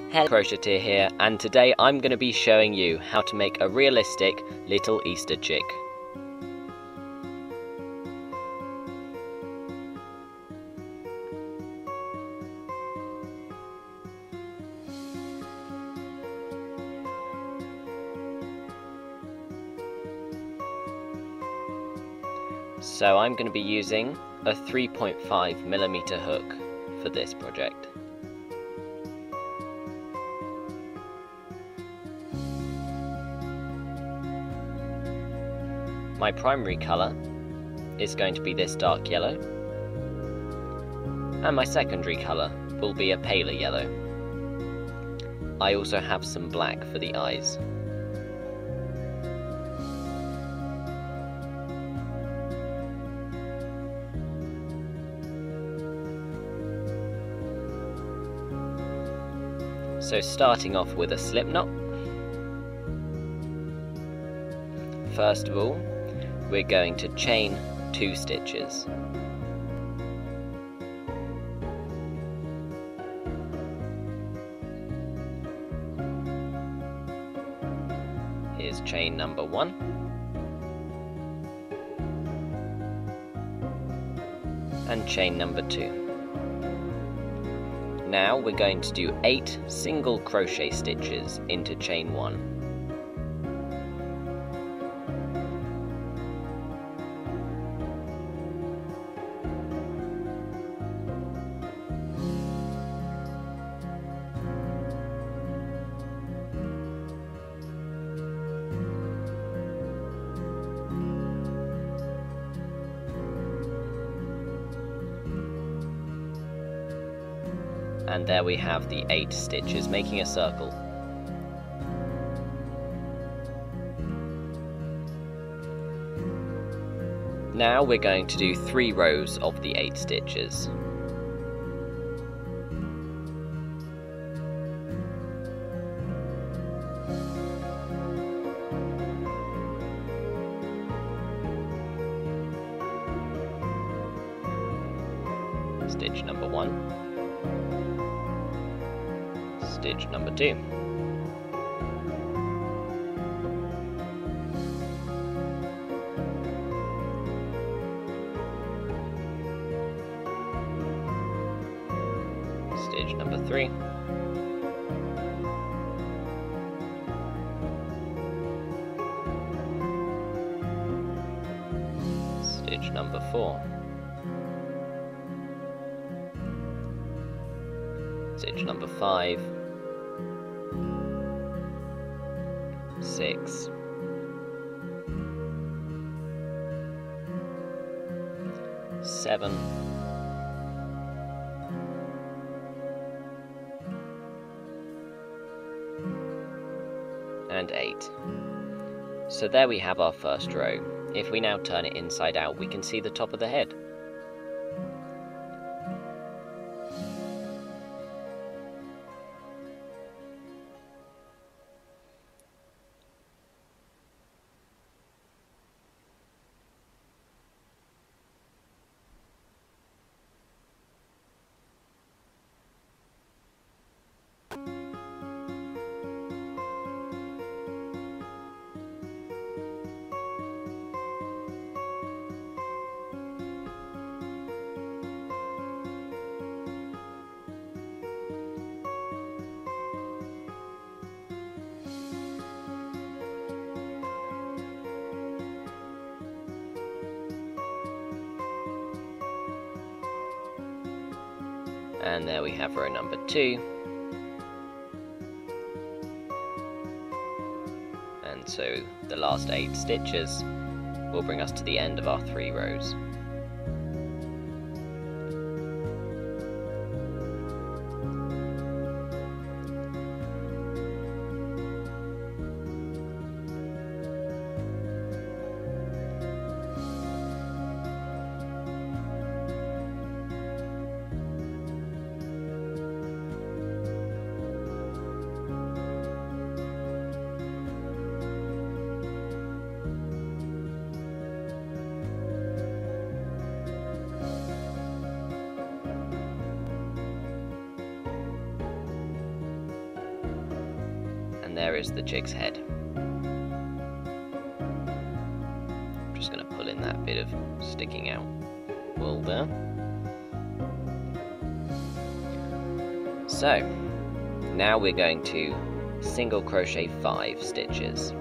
Hello, Crocheteer here, and today I'm going to be showing you how to make a realistic little Easter chick. So I'm going to be using a 3.5mm hook for this project. My primary colour is going to be this dark yellow, and my secondary colour will be a paler yellow. I also have some black for the eyes. So starting off with a slip knot. First of all, we're going to chain 2 stitches. Here's chain number 1. And chain number 2. Now we're going to do 8 single crochet stitches into chain 1. And there we have the 8 stitches, making a circle. Now we're going to do 3 rows of the 8 stitches. Stitch number 1. Stitch number 2. Stitch number 3. Stitch number 4. Stitch number 5. 6, 7, and 8. So there we have our first row. If we now turn it inside out, we can see the top of the head. And there we have row number 2. And so the last 8 stitches will bring us to the end of our 3 rows. And there is the jig's head. I'm just going to pull in that bit of sticking out wool there. So, now we're going to single crochet 5 stitches.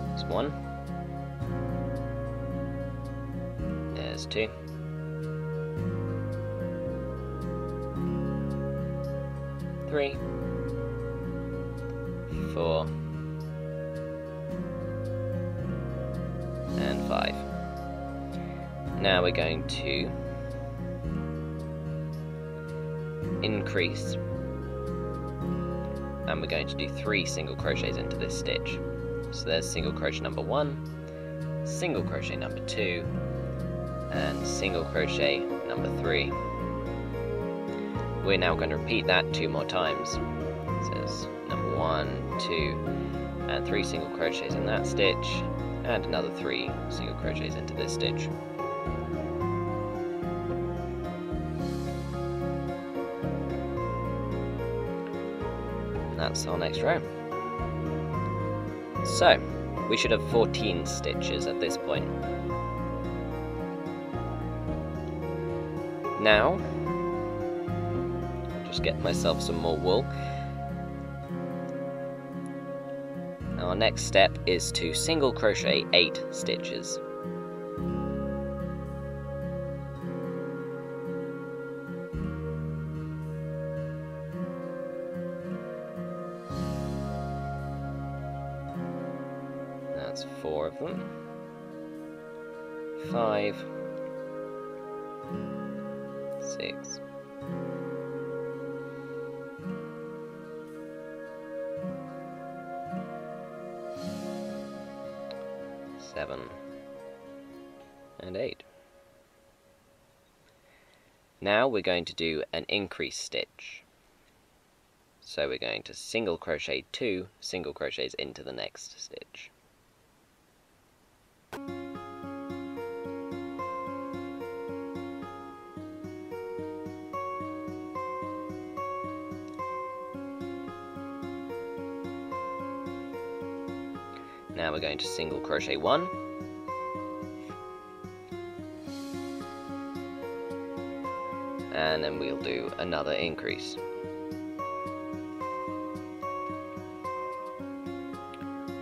There's 1. There's 2. 3. 4. And 5. Now we're going to increase, and we're going to do 3 single crochets into this stitch. So there's single crochet number 1, single crochet number 2, and single crochet number 3. We're now going to repeat that 2 more times. So there's number 1, 2, and 3 single crochets in that stitch, and another 3 single crochets into this stitch. And that's our next row. So, we should have 14 stitches at this point. Now, just get myself some more wool. Our next step is to single crochet 8 stitches. That's 4 of them. 5, 6, 7, and 8. Now we're going to do an increase stitch. So we're going to single crochet 2 single crochets into the next stitch. Now we're going to single crochet 1, and then we'll do another increase.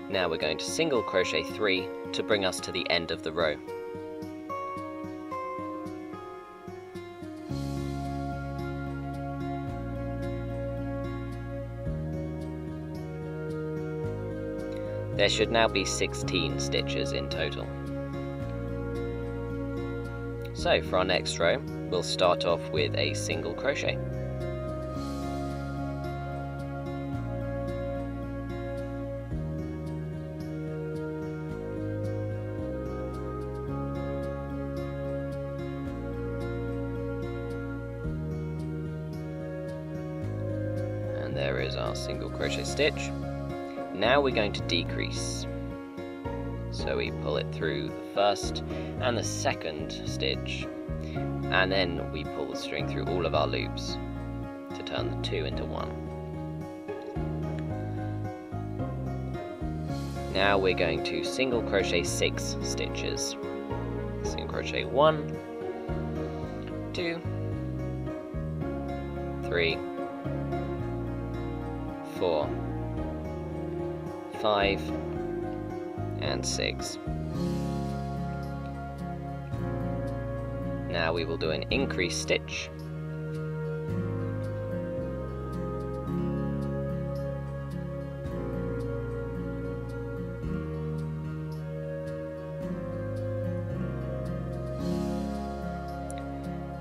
Now we're going to single crochet 3 to bring us to the end of the row. There should now be 16 stitches in total. So for our next row, we'll start off with a single crochet. And there is our single crochet stitch. Now we're going to decrease. So we pull it through the first and the second stitch, and then we pull the string through all of our loops to turn the 2 into 1. Now we're going to single crochet 6 stitches. Single crochet 1, 2, 3, 4, 5, and 6. Now we will do an increase stitch.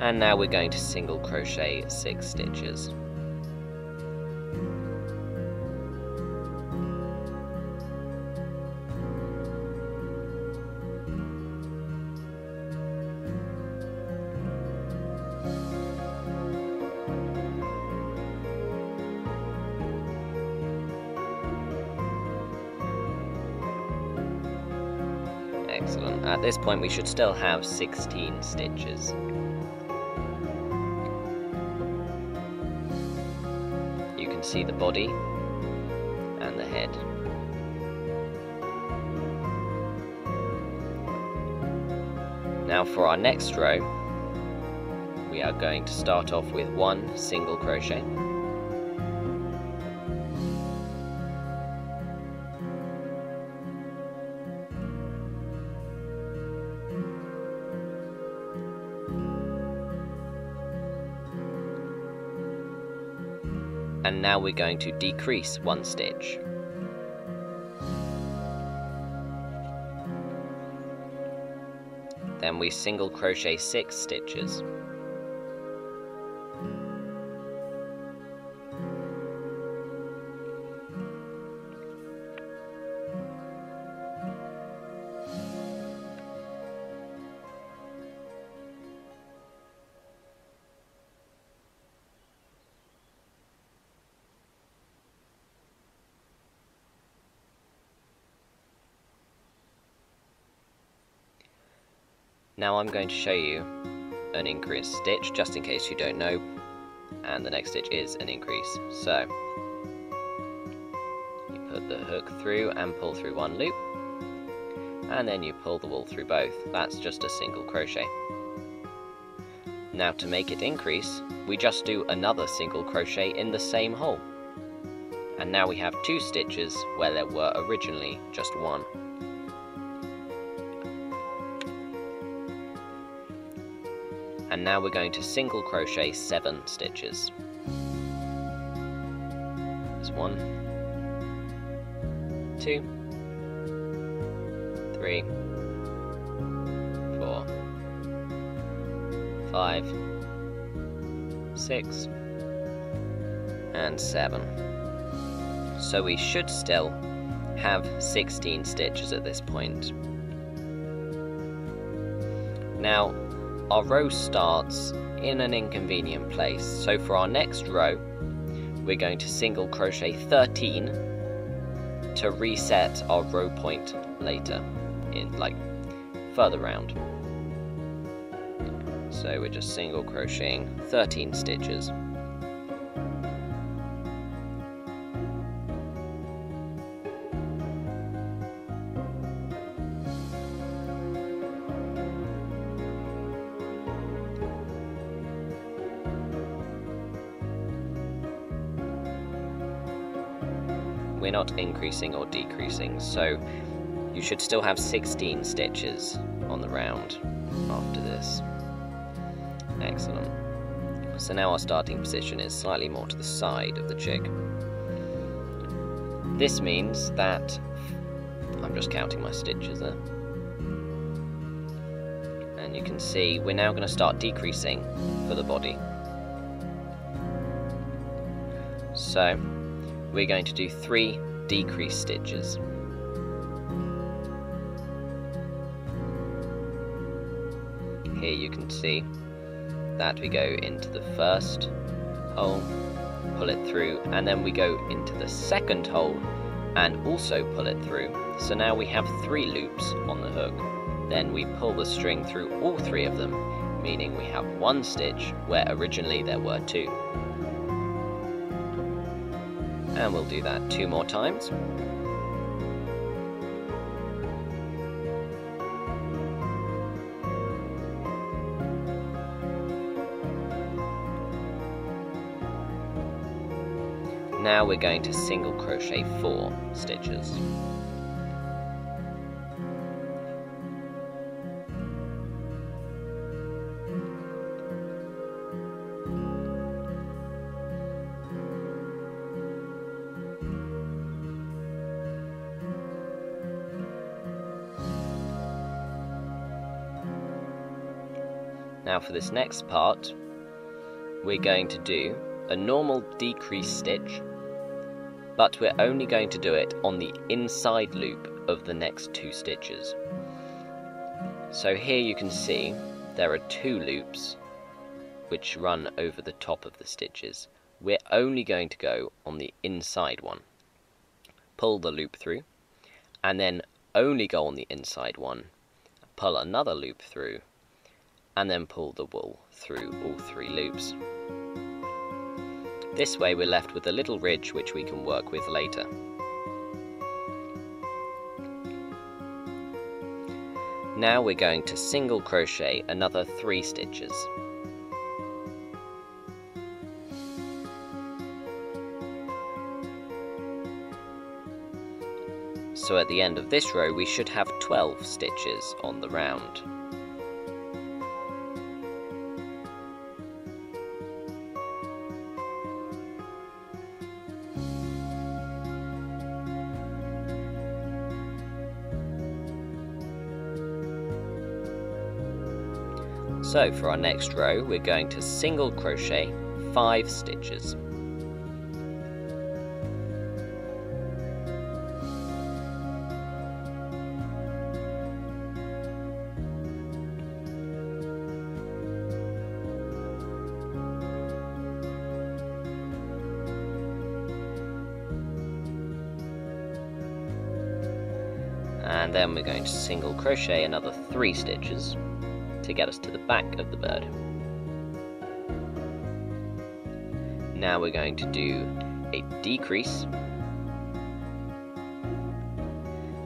And now we're going to single crochet 6 stitches. Excellent. At this point we should still have 16 stitches. You can see the body and the head. Now for our next row, we are going to start off with one single crochet. And now we're going to decrease one stitch. Then we single crochet 6 stitches. Now I'm going to show you an increase stitch, just in case you don't know, and the next stitch is an increase. So, you put the hook through and pull through one loop, and then you pull the wool through both. That's just a single crochet. Now to make it increase, we just do another single crochet in the same hole. And now we have 2 stitches where there were originally just 1. And now we're going to single crochet 7 stitches. There's 1, 2, 3, 4, 5, 6, and 7. So we should still have 16 stitches at this point. Now, our row starts in an inconvenient place, so for our next row we're going to single crochet 13 to reset our row point later, in further round. So we're just single crocheting 13 stitches. We're not increasing or decreasing, so you should still have 16 stitches on the round after this. Excellent. So now our starting position is slightly more to the side of the jig. This means that, I'm just counting my stitches there, and you can see we're now going to start decreasing for the body. So we're going to do 3 decrease stitches. Here you can see that we go into the first hole, pull it through, and then we go into the second hole and also pull it through. So now we have 3 loops on the hook. Then we pull the string through all 3 of them, meaning we have 1 stitch where originally there were 2. And we'll do that 2 more times. Now we're going to single crochet 4 stitches. Now for this next part, we're going to do a normal decrease stitch, but we're only going to do it on the inside loop of the next 2 stitches. So here you can see there are 2 loops which run over the top of the stitches. We're only going to go on the inside one. Pull the loop through, and then only go on the inside one, pull another loop through, and then pull the wool through all 3 loops. This way we're left with a little ridge which we can work with later. Now we're going to single crochet another 3 stitches. So at the end of this row we should have 12 stitches on the round. So for our next row we're going to single crochet 5 stitches. And then we're going to single crochet another 3 stitches to get us to the back of the bird. Now we're going to do a decrease,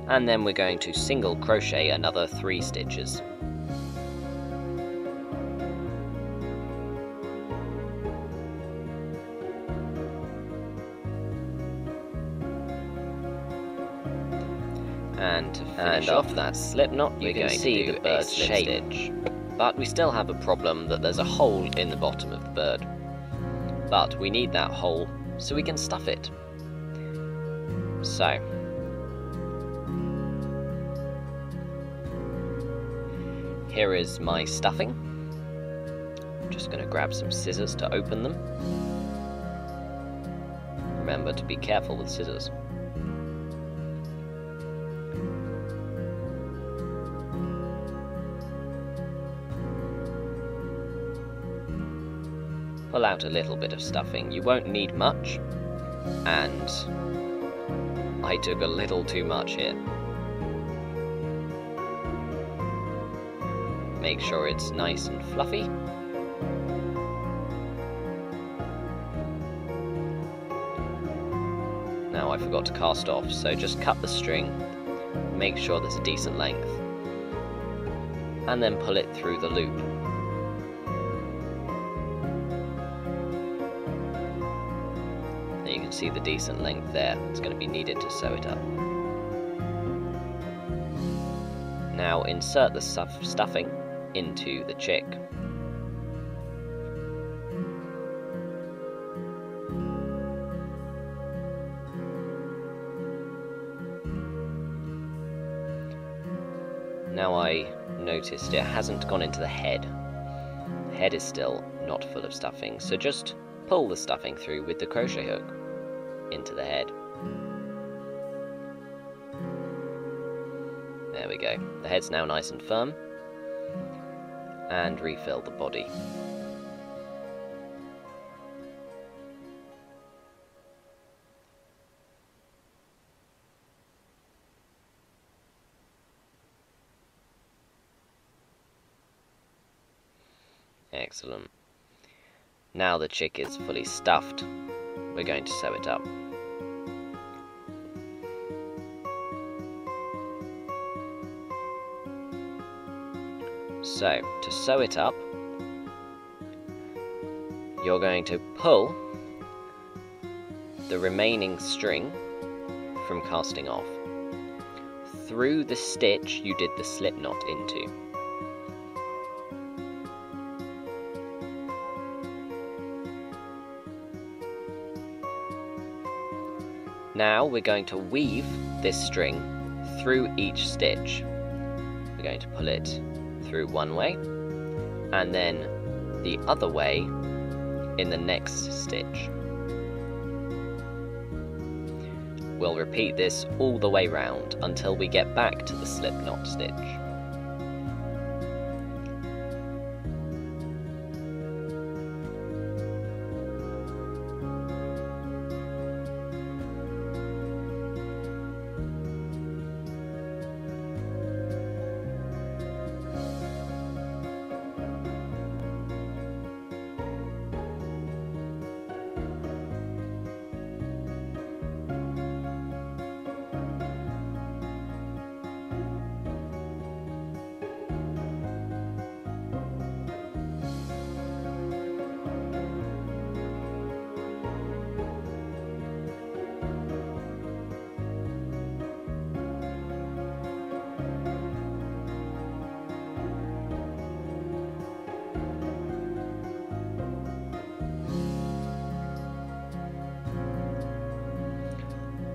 and then we're going to single crochet another 3 stitches. And to finish off that slip knot, we're going to see the bird's shape stitch. But we still have a problem that there's a hole in the bottom of the bird. But we need that hole so we can stuff it. So here is my stuffing. I'm just going to grab some scissors to open them. Remember to be careful with scissors. Pull out a little bit of stuffing. You won't need much, and I took a little too much here. Make sure it's nice and fluffy. Now I forgot to cast off, so just cut the string, make sure there's a decent length, and then pull it through the loop. You can see the decent length there. It's going to be needed to sew it up. Now insert the stuffing into the chick. Now I noticed it hasn't gone into the head. The head is still not full of stuffing, so just pull the stuffing through with the crochet hook into the head. There we go. The head's now nice and firm. And refill the body. Excellent. Now the chick is fully stuffed, we're going to sew it up. So, to sew it up, you're going to pull the remaining string from casting off through the stitch you did the slip knot into. Now we're going to weave this string through each stitch. We're going to pull it through one way and then the other way in the next stitch. We'll repeat this all the way round until we get back to the slip knot stitch.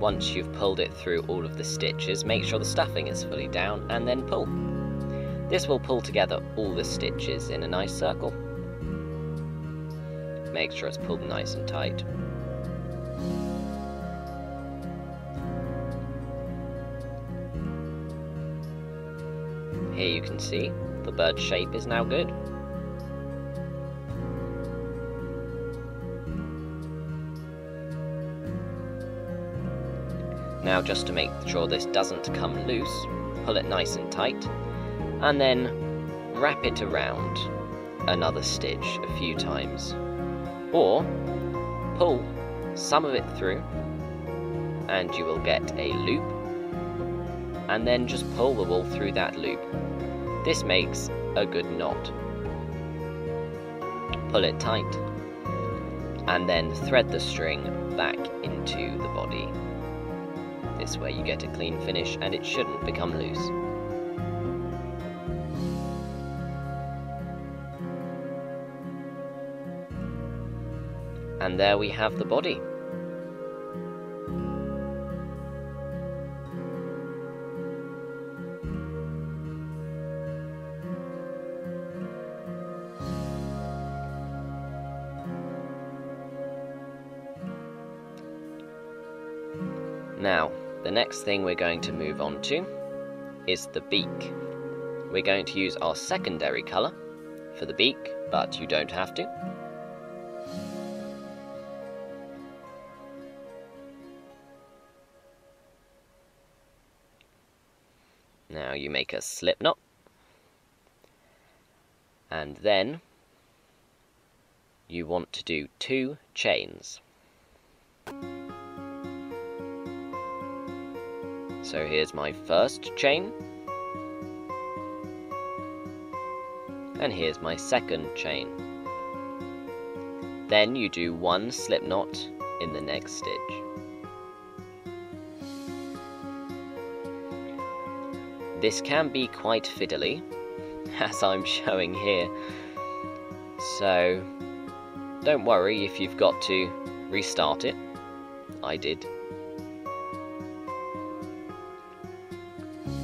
once you've pulled it through all of the stitches, make sure the stuffing is fully down and then pull. This will pull together all the stitches in a nice circle. Make sure it's pulled nice and tight. Here you can see the bird shape is now good. Now, just to make sure this doesn't come loose, pull it nice and tight, and then wrap it around another stitch a few times. Or pull some of it through, and you will get a loop, and then just pull the wool through that loop. This makes a good knot. Pull it tight, and then thread the string back into the body. This way you get a clean finish and it shouldn't become loose. And there we have the body. Now, the next thing we're going to move on to is the beak. We're going to use our secondary colour for the beak, but you don't have to. Now you make a slip knot, and then you want to do 2 chains. So here's my first chain, and here's my second chain. Then you do 1 slip knot in the next stitch. This can be quite fiddly, as I'm showing here, so don't worry if you've got to restart it. I did.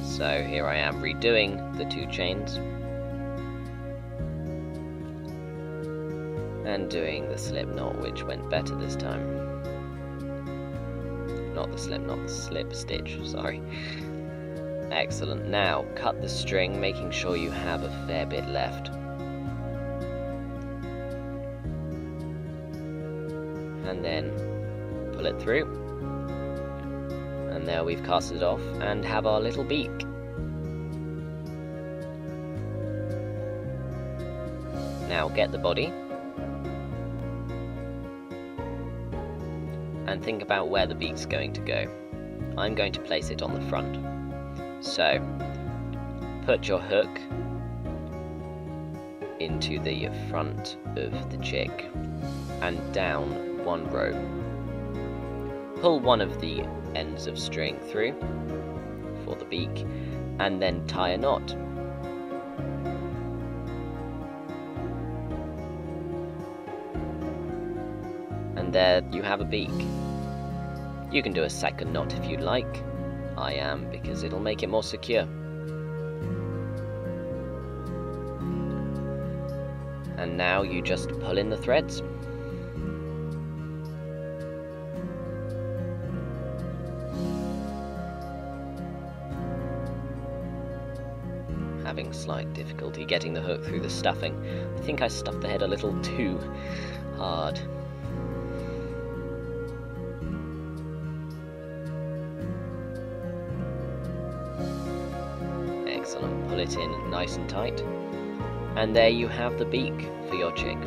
So here I am redoing the 2 chains and doing the slip knot, which went better this time. Not the slip knot, the slip stitch, sorry. Excellent. Now cut the string, making sure you have a fair bit left. And then pull it through. And there we've cast it off and have our little beak. Now get the body and think about where the beak's going to go. I'm going to place it on the front. So put your hook into the front of the chick and down 1 row. Pull one of the ends of string through for the beak and then tie a knot. And there you have a beak. You can do a second knot if you'd like. I am, because it'll make it more secure. And now you just pull in the threads. Having slight difficulty getting the hook through the stuffing. I think I stuffed the head a little too hard. Excellent, pull it in nice and tight. And there you have the beak for your chick.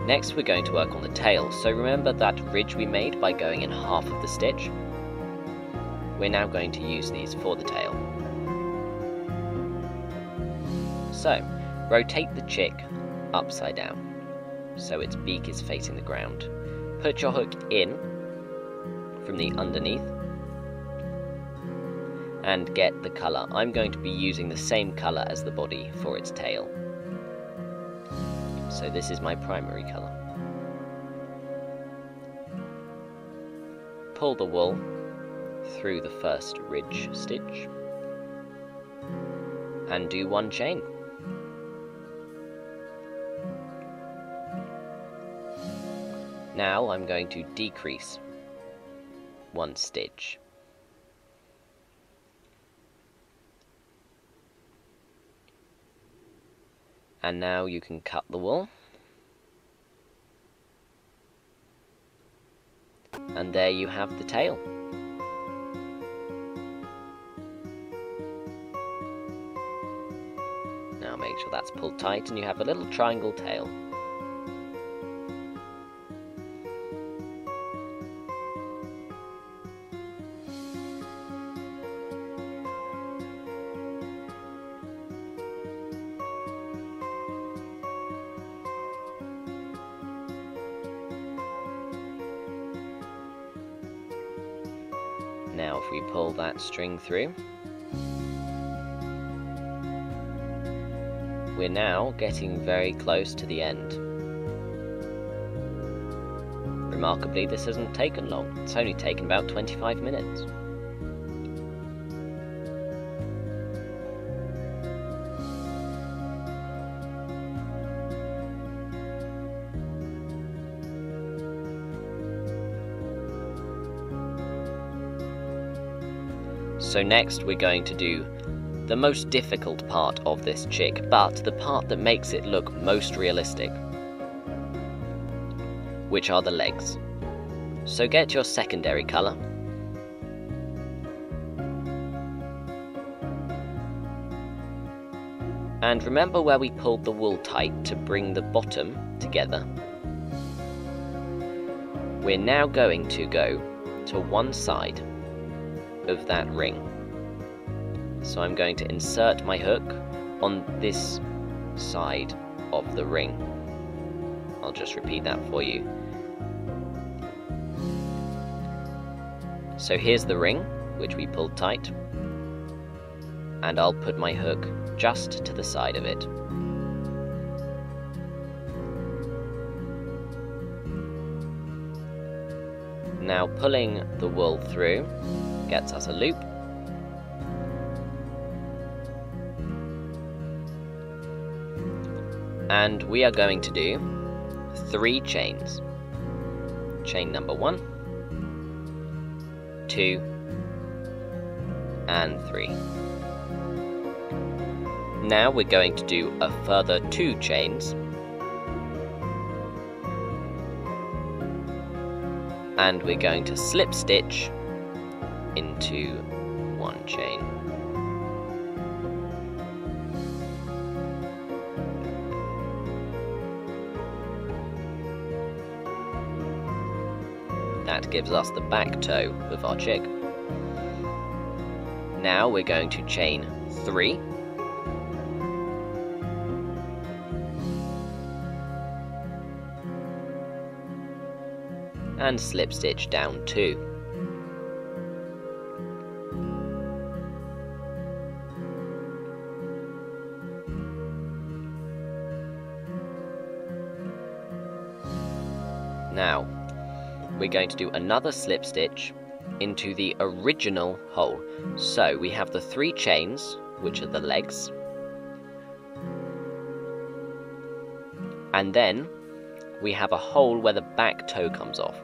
Next we're going to work on the tail, so remember that ridge we made by going in half of the stitch? We're now going to use these for the tail. So, rotate the chick upside down, so its beak is facing the ground. put your hook in from the underneath and get the colour. I'm going to be using the same colour as the body for its tail. So this is my primary colour. Pull the wool through the first ridge stitch and do one chain. Now I'm going to decrease one stitch. And now you can cut the wool. And there you have the tail. Now make sure that's pulled tight and you have a little triangle tail. Now if we pull that string through, we're now getting very close to the end. Remarkably, this hasn't taken long. It's only taken about 25 minutes. So next we're going to do the most difficult part of this chick, but the part that makes it look most realistic, which are the legs. So get your secondary colour and remember where we pulled the wool tight to bring the bottom together. We're now going to go to one side of that ring. So I'm going to insert my hook on this side of the ring. I'll just repeat that for you. So here's the ring, which we pulled tight, and I'll put my hook just to the side of it. Now pulling the wool through gets us a loop. And we are going to do 3 chains. Chain number 1, 2, and 3. Now we're going to do a further 2 chains. And we're going to slip stitch into 1 chain. That gives us the back toe of our chick. Now we're going to chain 3. And slip stitch down 2. Now, we're going to do another slip stitch into the original hole. So we have the 3 chains, which are the legs, and then we have a hole where the back toe comes off.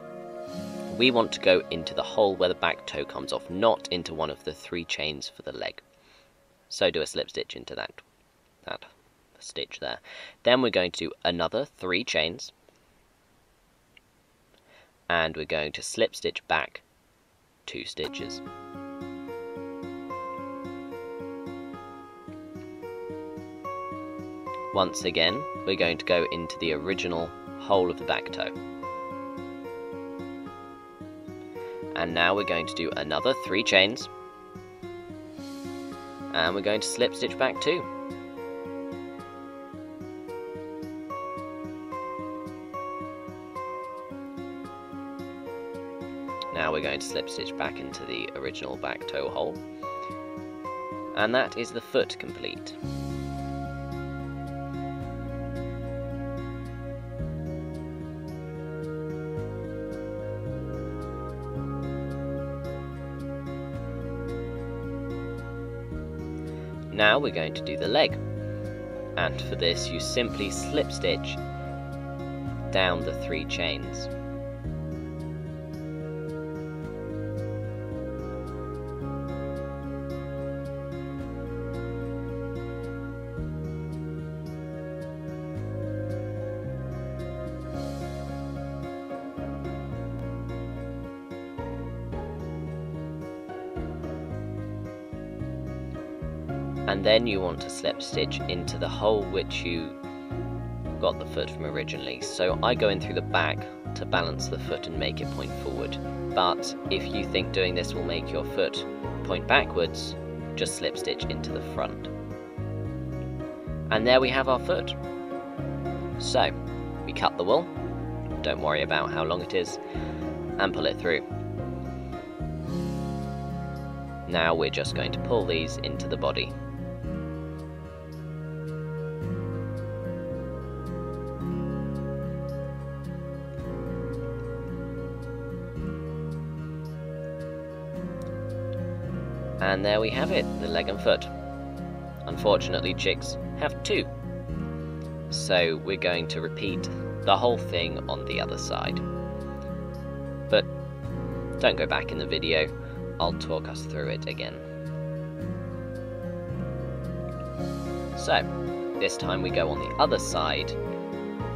We want to go into the hole where the back toe comes off, not into one of the 3 chains for the leg. So do a slip stitch into that stitch there. Then we're going to do another 3 chains, and we're going to slip stitch back 2 stitches. Once again, we're going to go into the original hole of the back toe. And now we're going to do another 3 chains, and we're going to slip stitch back 2. we're going to slip stitch back into the original back toe hole. And that is the foot complete. Now we're going to do the leg, and for this you simply slip stitch down the 3 chains. And then you want to slip stitch into the hole which you got the foot from originally. So I go in through the back to balance the foot and make it point forward. But if you think doing this will make your foot point backwards, just slip stitch into the front. And there we have our foot. So we cut the wool, don't worry about how long it is, and pull it through. Now we're just going to pull these into the body. And there we have it, the leg and foot. Unfortunately, chicks have 2. So we're going to repeat the whole thing on the other side. But don't go back in the video, I'll talk us through it again. So, this time we go on the other side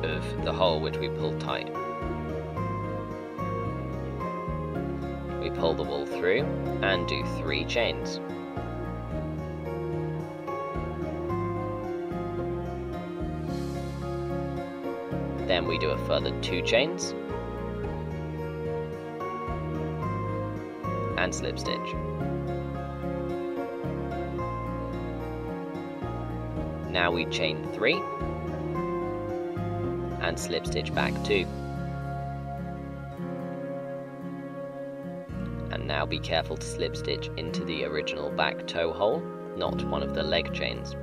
of the hole which we pulled tight. We pull the wool through and do 3 chains. Then we do a further 2 chains and slip stitch. Now we chain 3 and slip stitch back 2. And now be careful to slip stitch into the original back toe hole, not one of the leg chains.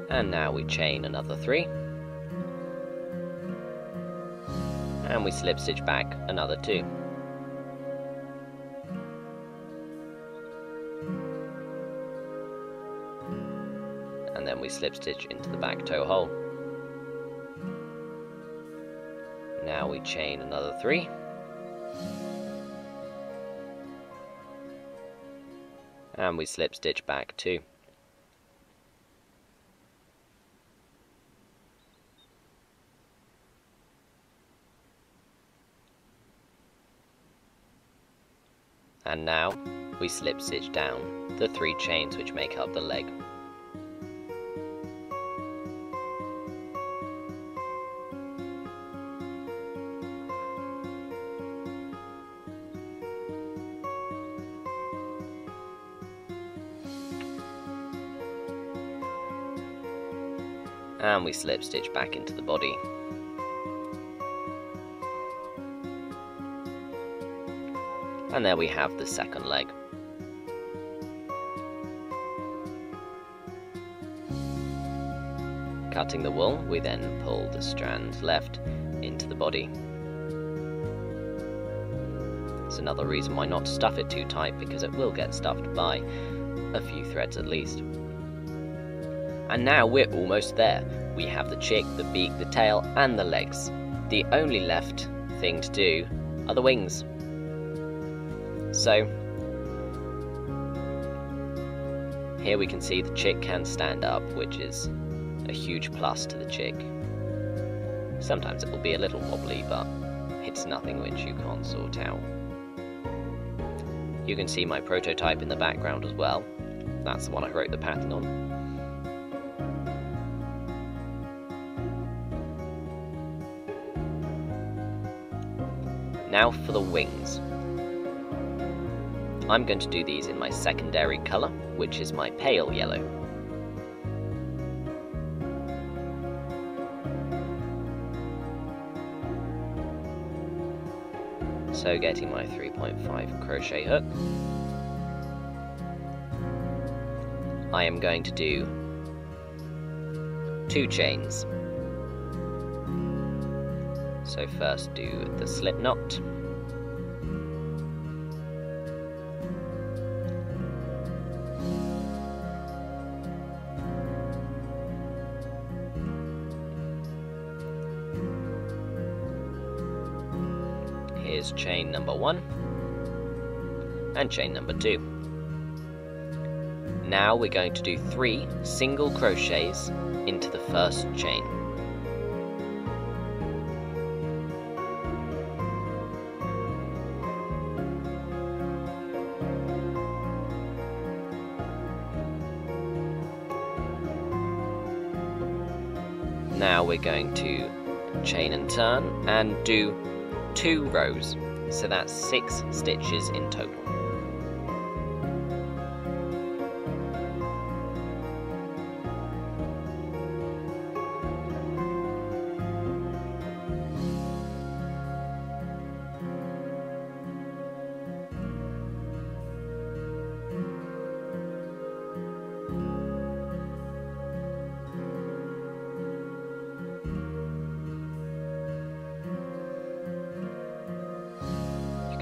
And now we chain another 3. And we slip stitch back another 2. And then we slip stitch into the back toe hole. Now we chain another 3. And we slip stitch back 2. And now we slip stitch down the 3 chains which make up the leg. And we slip stitch back into the body. And there we have the second leg. Cutting the wool, we then pull the strand left into the body. It's another reason why not to stuff it too tight, because it will get stuffed by a few threads at least. And now we're almost there. We have the chick, the beak, the tail, and the legs. The only left thing to do are the wings. So, here we can see the chick can stand up, which is a huge plus to the chick. Sometimes it will be a little wobbly, but it's nothing which you can't sort out. You can see my prototype in the background as well. That's the one I wrote the pattern on. Now for the wings. I'm going to do these in my secondary colour, which is my pale yellow. So getting my 3.5 crochet hook, I am going to do 2 chains. So first do the slip knot, here's chain number 1 and chain number 2. Now we're going to do 3 single crochets into the first chain. Now we're going to chain and turn and do 2 rows, so that's 6 stitches in total.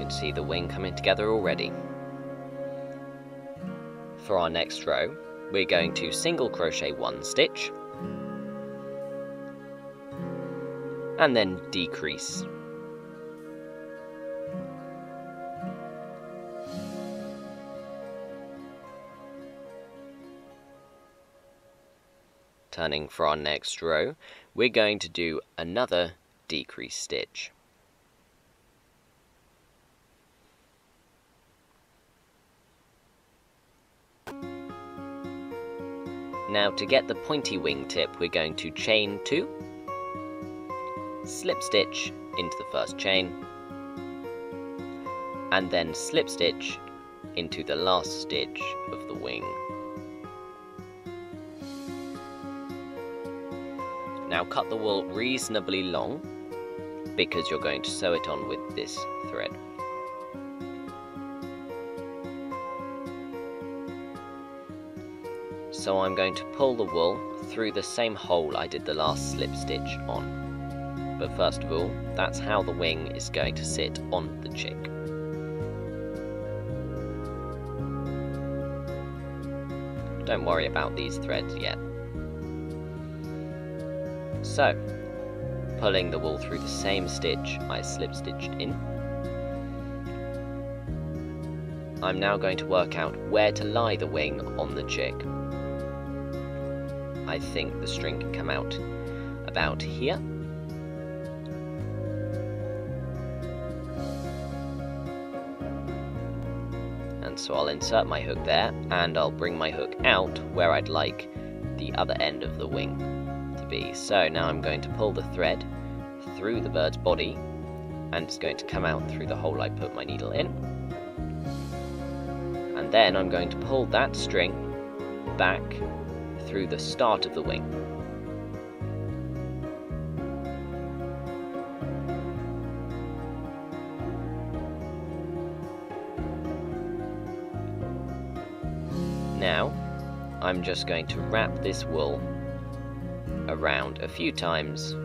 See the wing coming together already. For our next row, we're going to single crochet 1 stitch and then decrease. Turning for our next row, we're going to do another decrease stitch. Now to get the pointy wing tip, we're going to chain 2, slip stitch into the first chain, and then slip stitch into the last stitch of the wing. Now cut the wool reasonably long, because you're going to sew it on with this thread. So I'm going to pull the wool through the same hole I did the last slip stitch on. But first of all, that's how the wing is going to sit on the chick. Don't worry about these threads yet. So, pulling the wool through the same stitch I slip stitched in, I'm now going to work out where to lie the wing on the chick. I think the string can come out about here. And so I'll insert my hook there, and I'll bring my hook out where I'd like the other end of the wing to be. So now I'm going to pull the thread through the bird's body, and it's going to come out through the hole I put my needle in. And then I'm going to pull that string back through the start of the wing. Now, I'm just going to wrap this wool around a few times,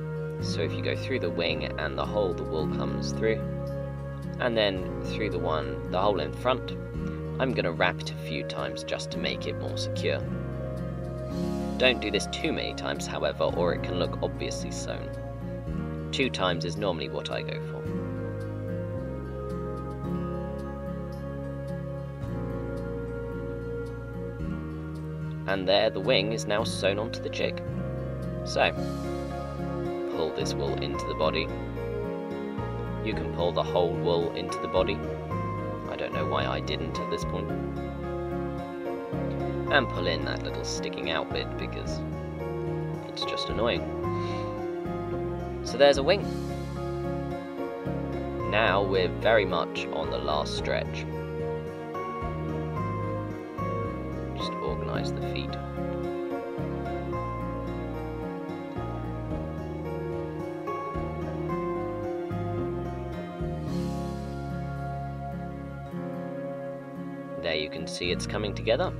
so if you go through the wing and the hole the wool comes through, and then through the hole in front, I'm going to wrap it a few times just to make it more secure. Don't do this too many times, however, or it can look obviously sewn. 2 times is normally what I go for. And there, the wing is now sewn onto the chick. So, pull this wool into the body. You can pull the whole wool into the body. I don't know why I didn't at this point. And pull in that little sticking out bit because it's just annoying. So there's a wing. Now we're very much on the last stretch. Just organise the feet. There you can see it's coming together.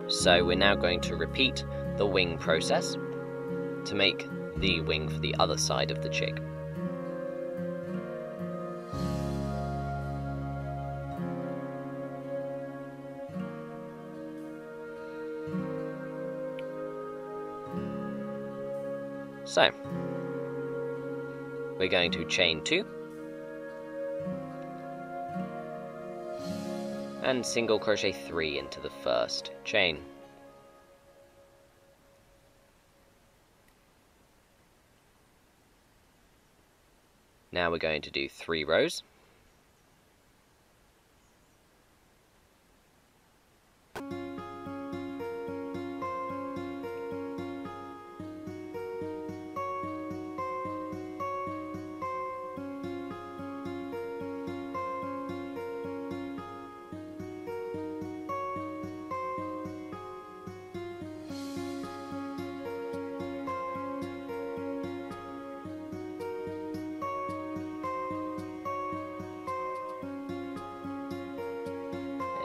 So we're now going to repeat the wing process to make the wing for the other side of the chick. So, we're going to chain 2 and single crochet 3 into the first chain. Now we're going to do 3 rows.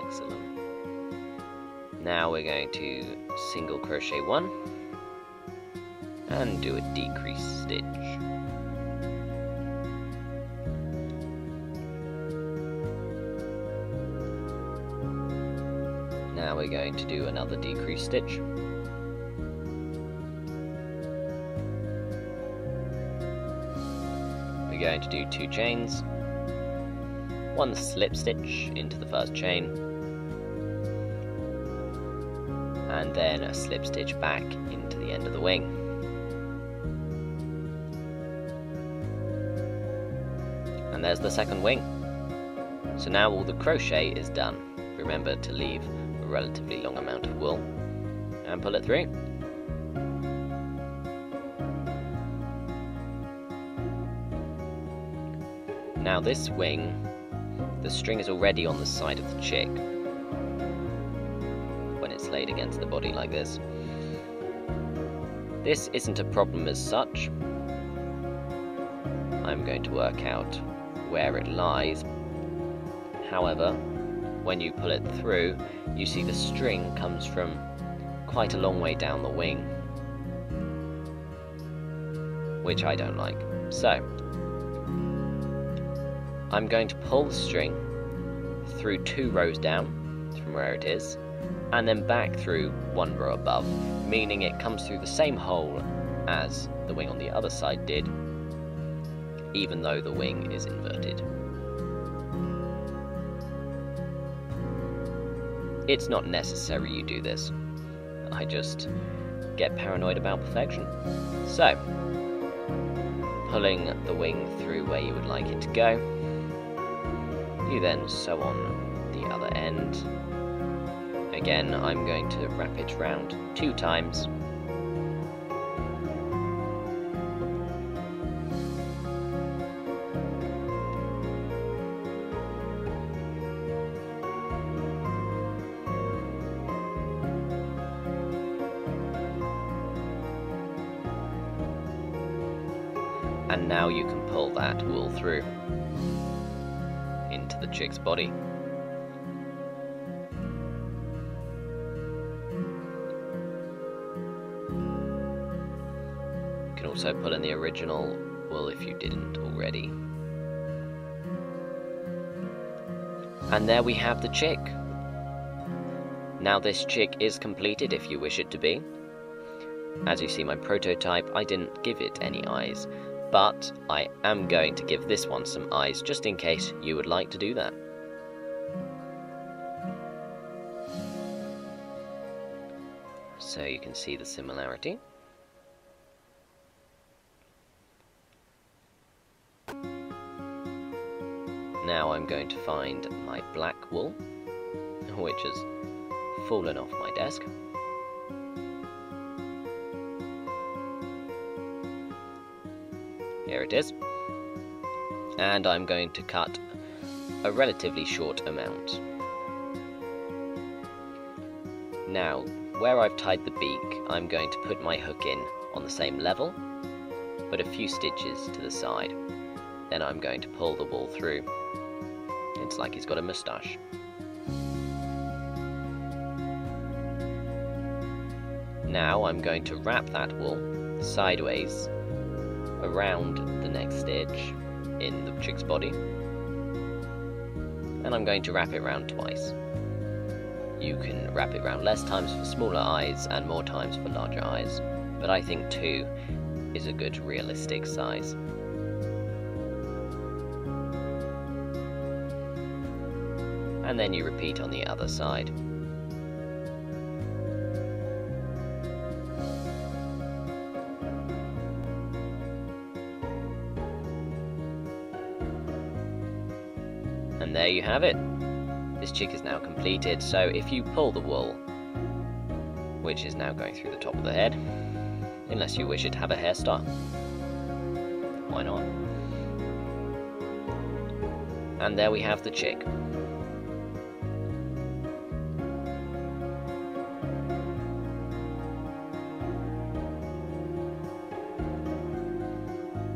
Excellent. Now we're going to single crochet 1 and do a decrease stitch. Now we're going to do another decrease stitch. We're going to do 2 chains, 1 slip stitch into the first chain, and then a slip stitch back into the end of the wing. And there's the second wing. So now all the crochet is done. Remember to leave a relatively long amount of wool and pull it through. Now this wing, the string is already on the side of the chick when it's laid against the body like this. This isn't a problem as such. I'm going to work out where it lies. However, when you pull it through, you see the string comes from quite a long way down the wing, which I don't like. So, I'm going to pull the string through 2 rows down from where it is, and then back through 1 row above, meaning it comes through the same hole as the wing on the other side did, even though the wing is inverted. It's not necessary you do this. I just get paranoid about perfection. So, pulling the wing through where you would like it to go, you then sew on the other end. Again, I'm going to wrap it round 2 times. And now you can pull that wool through into the chick's body. You can also pull in the original wool if you didn't already. And there we have the chick. Now this chick is completed if you wish it to be. As you see my prototype, I didn't give it any eyes, but I am going to give this one some eyes just in case you would like to do that. So you can see the similarity. Now I'm going to find my black wool, which has fallen off my desk. Here it is. And I'm going to cut a relatively short amount. Now, where I've tied the beak, I'm going to put my hook in on the same level, but a few stitches to the side. Then I'm going to pull the wool through It's like he's got a moustache. Now I'm going to wrap that wool sideways around the next stitch in the chick's body, and I'm going to wrap it around twice. You can wrap it around less times for smaller eyes and more times for larger eyes, but I think 2 is a good realistic size. And then you repeat on the other side. And there you have it. This chick is now completed, so if you pull the wool, which is now going through the top of the head, unless you wish it to have a hairstyle, why not? And there we have the chick.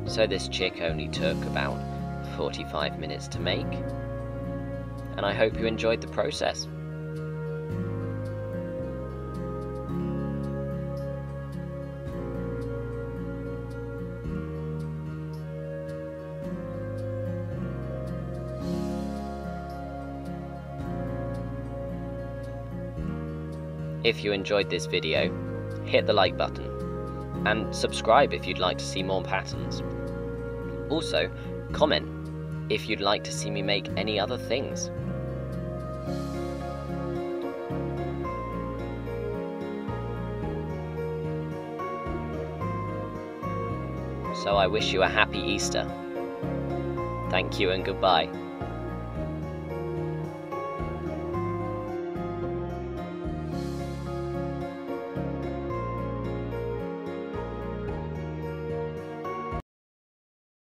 So this chick only took about 45 minutes to make, and I hope you enjoyed the process. If you enjoyed this video, hit the like button, and subscribe if you'd like to see more patterns. Also, comment if you'd like to see me make any other things. So I wish you a happy Easter. Thank you and goodbye.